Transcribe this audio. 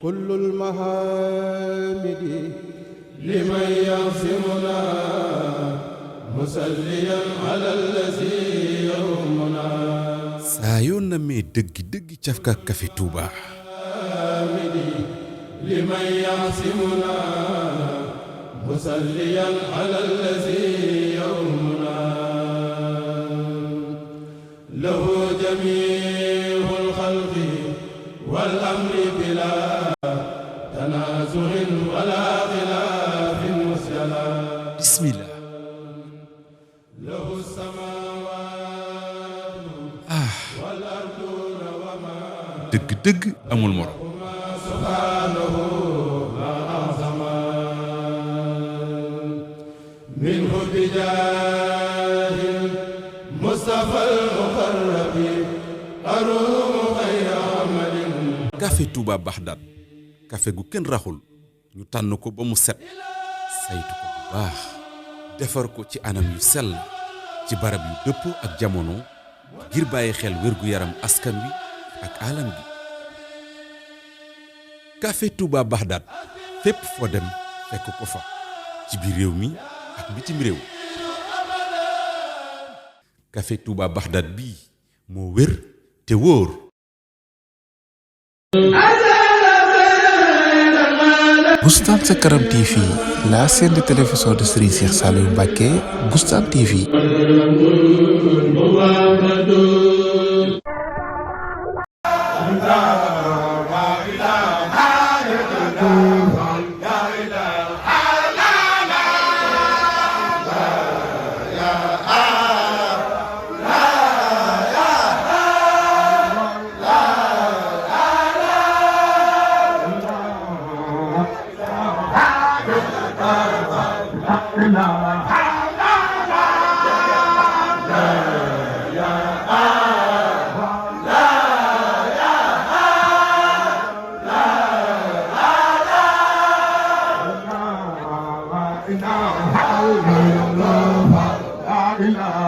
كل المحامد لمن يعصمنا مسليا على الذي يومنا saa yoo namee dëgg cafka Café Touba لمن يعصمنا مسليا على الذي يومنا له جميع الخلق والأمر بلا تنازع ولا خلاف مسجلا bismillah له السماوات والأرض وما dëgg amul morom سبحانه ما أعظم منه بجاه المصطفى المقرب أروم خير عمل Café Touba Baxdaad café gu kenn raxul ñu tànn ko ba mu set saytu ko bu baax defar ko ci anam yu sell ci barab yu dëppoo ak jamono ngir bàyyi xel wér-gu-yaram askan wi ak alam gi Café Touba Baxdaad fépp foo dem fekk ko fa ci biir réew mi ak bitim réew Café Touba Baxdaad bii moo wér te wóor Boustan Sa Kanam TV, la chaîne de télévision de Serigne Cheikh Saliou Mbacké, Boustan TV. لا إله